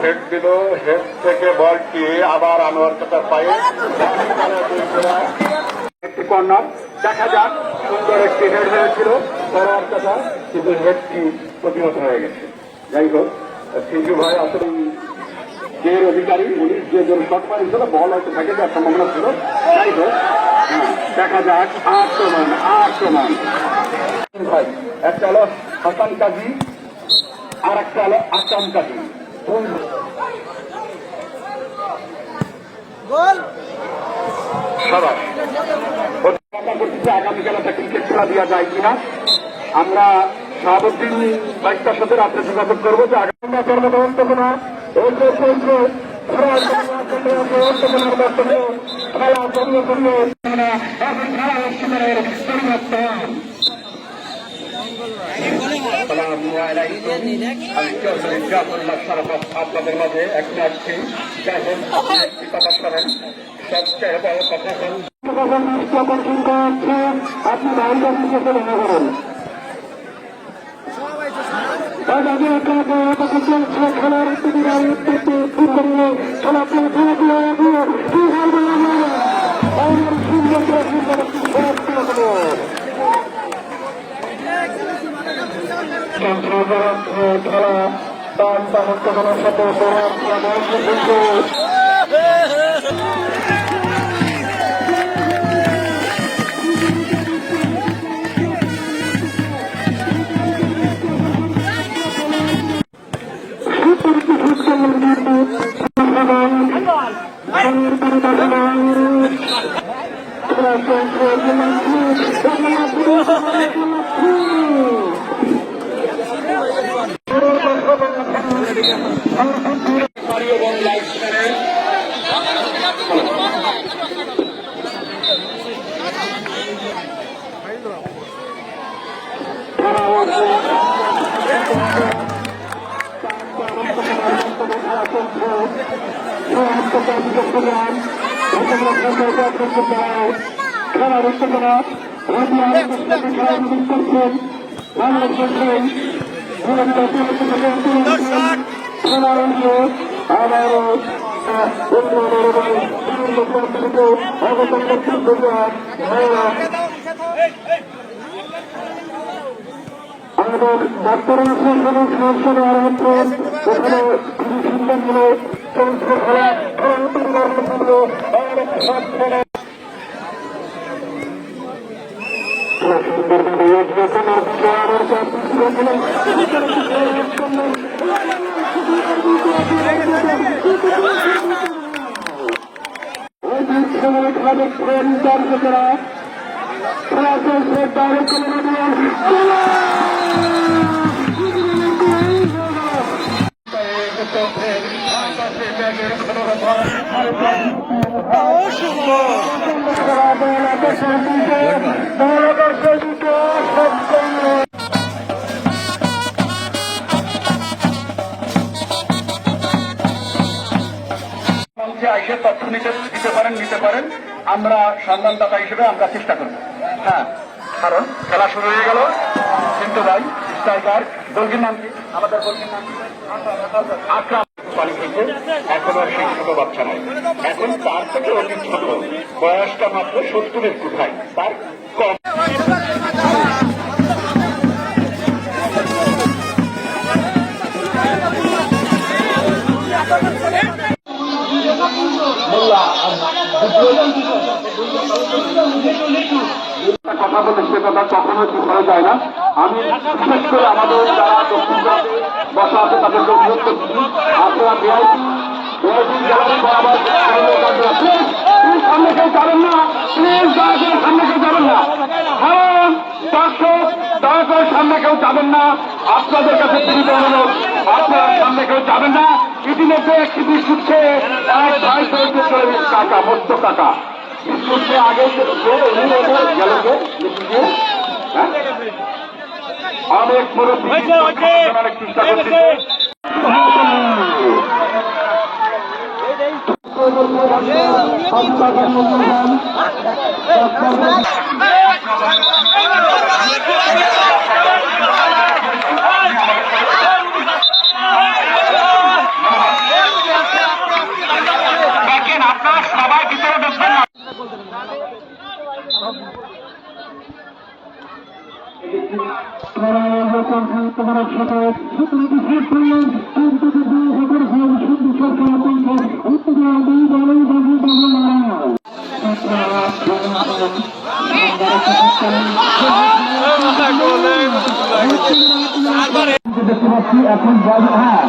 Head দিল, head থেকে বলটি আবার আনোয়ার কাকার পায়ে একটি কর্নার। দেখা যাক, সুন্দর একটি হেড হয়েছিল আনোয়ার কাকা, কিন্তু হেডটি প্রতিহত হয়ে গেছে। যাই হোক, সিঞ্জু ভাই আসলে এর অধিকারী, উনি যে জন্য শট মারিয়েছিল বল হয়তো থাকে যাওয়ার সম্ভাবনা ছিল। যাই হোক, দেখা যাক আক্রমণ ভাই, একটা হলো হাসান কাজী আর একটা হলো আসাম কাজী। আগামীকাল একটা ক্রিকেট খেলা দেওয়া যায় কিনা, আমরা শাহাবুদ্দিন বাইকটার সাথে রাত্রে যোগাযোগ করবো যে আগামী খেলা আপনাদের মাঝে এখন আসছি। সবচেয়ে বড় কথা আপনি বাইরের দিকে চলে করেন। খেলার আমাদের ডাক্তারের সমস্যা নেওয়ার মধ্যে এখানে খুবই সুন্দর হলো সমস্ত খেলা তথ্য নিতে পারেন। আমরা সন্ধানদাতা হিসেবে আমরা চেষ্টা করব। হ্যাঁ, কারণ খেলা শুরু হয়ে গেল। কিন্তু ভাই স্ট্রাইকার গোলকির নাম কি? আমাদের গোলকির নাম আকরাম পানি খেয়েছে। এখনো সেই ছোট বাচ্চা নয়, এখন তার থেকে অতি ছোট, বয়সটা মাত্র 70-এর কোথায়, তার কম। কথা বলে সে কথা কখনো বিফলে যায় না। আমি বিশেষ করে আমাদের যারা দক্ষিণবঙ্গে বসা আছে তাদেরকে অনুরোধ করছি, আপনারা সামনে কেউ যাবেন না, প্লিজ দয়া করে সামনে কেউ যাবেন না। হ্যাঁ দর্শক, দয়া করে সামনে কেউ যাবেন না, আপনাদের কাছে বিনীত অনুরোধ, আপনারা সামনে কেউ যাবেন না। ইতিমধ্যে একটি বিস্কুটকে এক ভাই টাকা মস্ত টাকা বিস্কুটকে আগে গেল অনেক মুরব্বী অনেক চেষ্টা করছে। দেখেন আপনারা সবাই ভিতরে ঢুকবেন না। এখন হ্যাঁ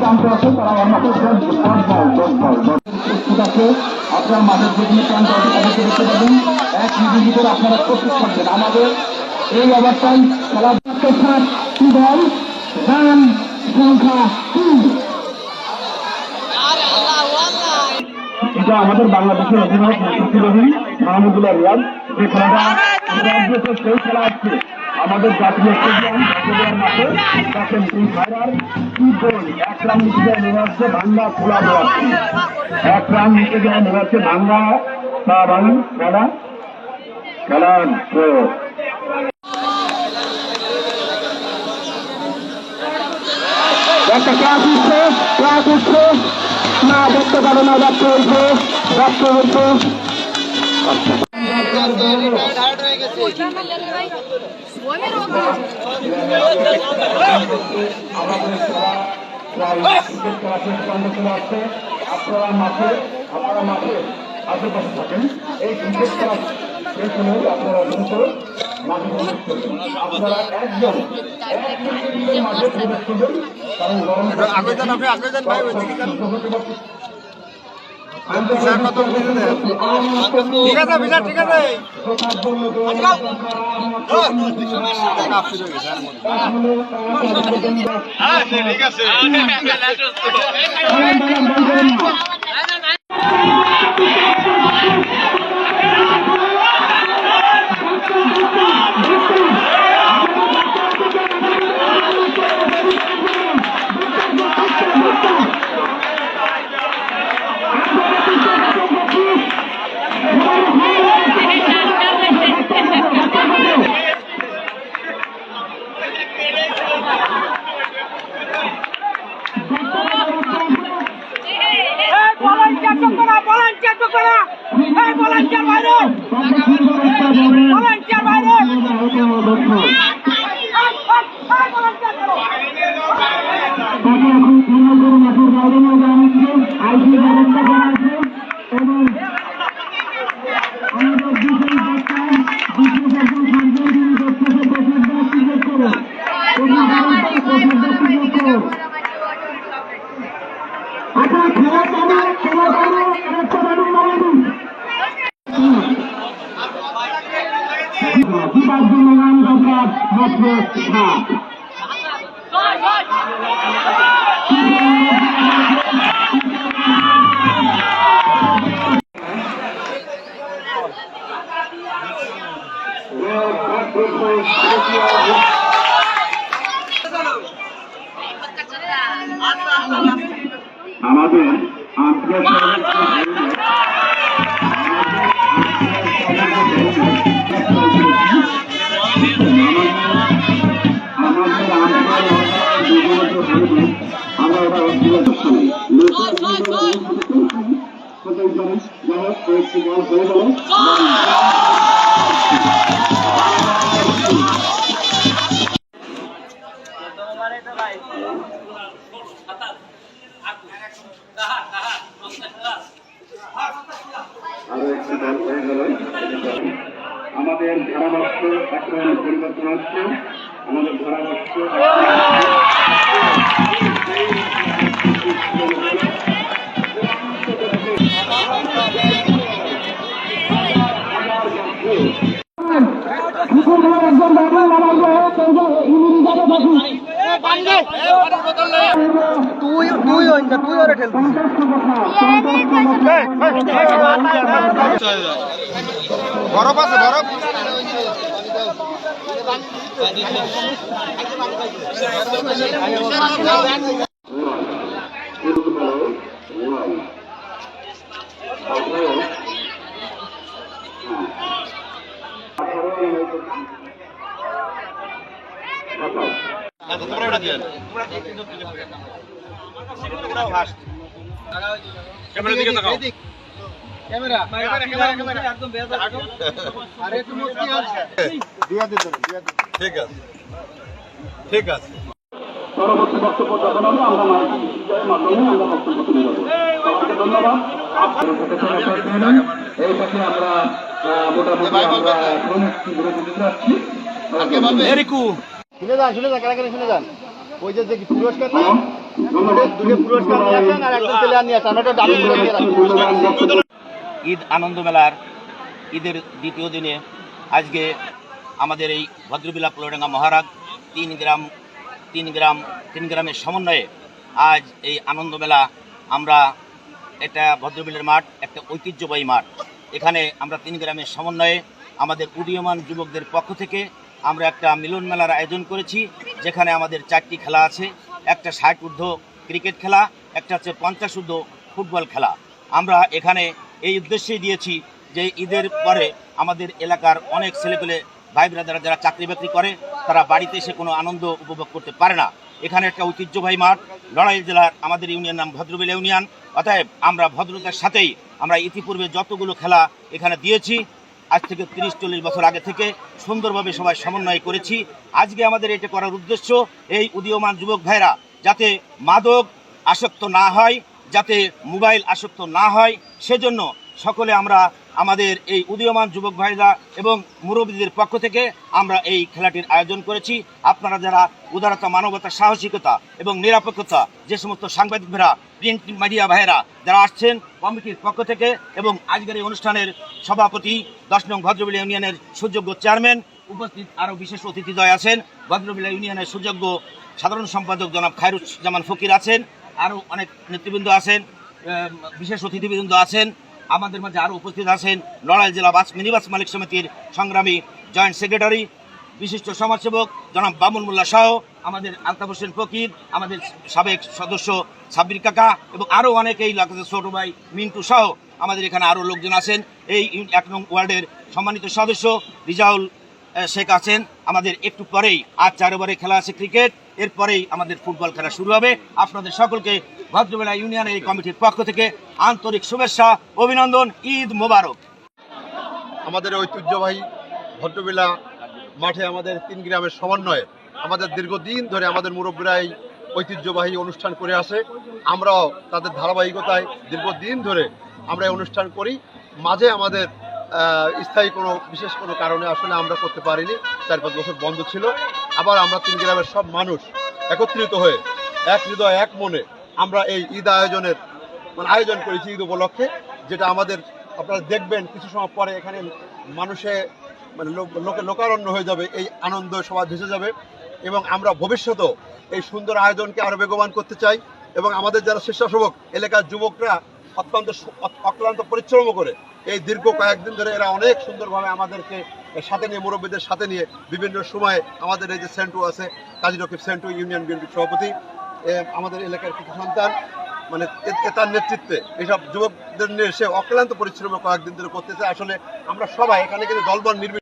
প্রান্ত আছে তারা আমাকে আপনার মাঠের যেগুলি প্রান্ত আছে তাদেরকে দেখতে পাবেন। এক মিনিটের ভিতরে আপনারা প্রস্তুত থাকবেন। আমাদের এই অবস্থায় খেলা দল রান সংখ্যা 3। এটা আমাদের বাংলাদেশের অধিনায়ক মুশফিকুর রহিম মাহমুদুল্লাহ রিয়াদ। যে খেলাটা সেই খেলা আসছে আমাদের জাতীয় স্টেডিয়াম মাঠে দেখেন এই ভাইরার কি গোল। 1 রান নিতে যায় নেমে আসছে ভাঙ্গা খোলা দেওয়াচ্ছে, 1 রান নিতে যায় নেমে আসছে ভাঙ্গা বা ভাঙি খেলা খেলার একটা ক্লাস উঠছে না দেখতে পারে না, ডাক্তার হয়েছে আপনারা মাঠে আশেপাশে থাকেন। এই ক্রিকেট খেলা শেষ হলে আপনারা মাঠে প্রবেশ করবেন। আপনারা একজন মাঠে প্রবেশ করবেন, কারণ গরম ঠিক আছে বিচার ঠিক আছে। ঠিক আছে আমাদের আমরা আমাদের ধারাভাষ্য এখন পরিবর্তন হচ্ছে। আমাদের ধারাভাষ্য বরফ আছে বরফ ঠিক আছে ঠিক আছে। পরবর্তী বক্তব্য যখন হবে আমরা মাধ্যমে আমরা বক্তব্য তুলে দেবো। সবাইকে ধন্যবাদ। এই পথে আমরা মোটামুটি আমরা আসছি। শুনে যান কারা শুনে যান। ওই যে পুরস্কার না দুটো পুরস্কার নিয়ে আসেন আর একজন প্লেয়ার নিয়ে আসেন। আমরা একটা দাবি করে নিয়ে রাখি। ঈদ আনন্দ মেলার ঈদের দ্বিতীয় দিনে আজকে আমাদের এই ভদ্রবিলা পুলডাঙ্গা মহারাজ তিন গ্রামের সমন্বয়ে আজ এই আনন্দ মেলা আমরা এটা ভদ্রবিলের মাঠ একটা ঐতিহ্যবাহী মাঠ। এখানে আমরা 3 গ্রামের সমন্বয়ে আমাদের উদীয়মান যুবকদের পক্ষ থেকে আমরা একটা মিলন মেলার আয়োজন করেছি, যেখানে আমাদের 4টি খেলা আছে। একটা 60 ঊর্ধ্ব ক্রিকেট খেলা, একটা হচ্ছে 50 ঊর্ধ্ব ফুটবল খেলা। আমরা এখানে এই উদ্দেশ্যেই দিয়েছি যে ঈদের পরে আমাদের এলাকার অনেক ছেলেপেলে ভাই ব্রাদাররা যারা চাকরি বাকরি করে তারা বাড়িতে এসে কোনো আনন্দ উপভোগ করতে পারে না। এখানে একটা ঐতিহ্যবাহী মাঠ, নড়াইল জেলার আমাদের ইউনিয়ন নাম ভদ্রবিল ইউনিয়ন। অতএব আমরা ভদ্রতার সাথেই আমরা ইতিপূর্বে যতগুলো খেলা এখানে দিয়েছি আজ থেকে 30-40 বছর আগে থেকে সুন্দরভাবে সবাই সমন্বয় করেছি। আজকে আমাদের এটা করার উদ্দেশ্য এই উদীয়মান যুবক ভাইরা যাতে মাদক আসক্ত না হয়, যাতে মোবাইল আসক্ত না হয়, সেজন্য সকলে আমরা আমাদের এই উদীয়মান যুবক ভাইরা এবং মুরব্বীদের পক্ষ থেকে আমরা এই খেলাটির আয়োজন করেছি। আপনারা যারা উদারতা, মানবতা, সাহসিকতা এবং নিরপেক্ষতা, যে সমস্ত সাংবাদিক ভাইরা, প্রিন্ট মিডিয়া ভাইরা যারা আসছেন কমিটির পক্ষ থেকে, এবং আজকের এই অনুষ্ঠানের সভাপতি 10 নং ভদ্রবিলা ইউনিয়নের সুযোগ্য চেয়ারম্যান, উপস্থিত আরও বিশেষ অতিথিদ্বয় আছেন, ভদ্রবিলা ইউনিয়নের সুযোগ্য সাধারণ সম্পাদক জনাব খায়রুজ্জামান ফকির আছেন, আরও অনেক নেতৃবৃন্দ আছেন, বিশেষ অতিথিবৃন্দ আছেন। আমাদের মাঝে আরও উপস্থিত আছেন নড়াইল জেলা মিনিবাস মালিক সমিতির সংগ্রামী জয়েন্ট সেক্রেটারি, বিশিষ্ট সমাজসেবক জনাব বামুন মোল্লা সহ, আমাদের আলতাফ হোসেন ফকির, আমাদের সাবেক সদস্য সাব্বির কাকা, এবং আরও অনেক এই এলাকার ছোট ভাই মিন্টু সহ আমাদের এখানে আরও লোকজন আছেন। এই 1 নং ওয়ার্ডের সম্মানিত সদস্য রিজাউল শেখ আছেন। আমাদের একটু পরেই আজ 4 ওভারে খেলা আছে ক্রিকেট, এরপরেই আমাদের ফুটবল খেলা শুরু হবে। আপনাদের সকলকে ভদ্রবেলা ইউনিয়নের এই কমিটির পক্ষ থেকে আন্তরিক শুভেচ্ছা, অভিনন্দন, ঈদ মোবারক। আমাদের ঐতিহ্যবাহী ভদ্রবেলা মাঠে আমাদের 3 গ্রামের সমন্বয়ে আমাদের দীর্ঘদিন ধরে আমাদের মুরব্বীরা এই ঐতিহ্যবাহী অনুষ্ঠান করে আসে। আমরাও তাদের ধারাবাহিকতায় দীর্ঘদিন ধরে আমরা এই অনুষ্ঠান করি। মাঝে আমাদের স্থায়ী কোনো বিশেষ কোনো কারণে আসলে আমরা করতে পারিনি, 4-5 বছর বন্ধ ছিল। আবার আমরা 3 গ্রামের সব মানুষ একত্রিত হয়ে এক হৃদয় এক মনে আমরা এই ঈদ আয়োজন করেছি ঈদ উপলক্ষে, যেটা আমাদের আপনারা দেখবেন কিছু সময় পরে এখানে মানুষে লোকারণ্য হয়ে যাবে, এই আনন্দ সবাই ভেসে যাবে। এবং আমরা ভবিষ্যতেও এই সুন্দর আয়োজনকে আরও বেগবান করতে চাই। এবং আমাদের যারা স্বেচ্ছাসেবক এলাকার যুবকরা অক্লান্ত পরিশ্রম করে এই দীর্ঘ কয়েকদিন ধরে এরা অনেক সুন্দরভাবে আমাদেরকে সাথে নিয়ে, মুরব্বীদের সাথে নিয়ে বিভিন্ন সময়ে আমাদের এই যে সেন্টু আছে, কাজী রকিব সেন্টু ইউনিয়ন বিএনপির সভাপতি, আমাদের এলাকার কিছু সন্তান, মানে তার নেতৃত্বে এইসব যুবকদের নিয়ে সে অক্লান্ত পরিশ্রম কয়েকদিন ধরে করতেছে। আসলে আমরা সবাই এখানে কিন্তু দলবল নির্বিশেষে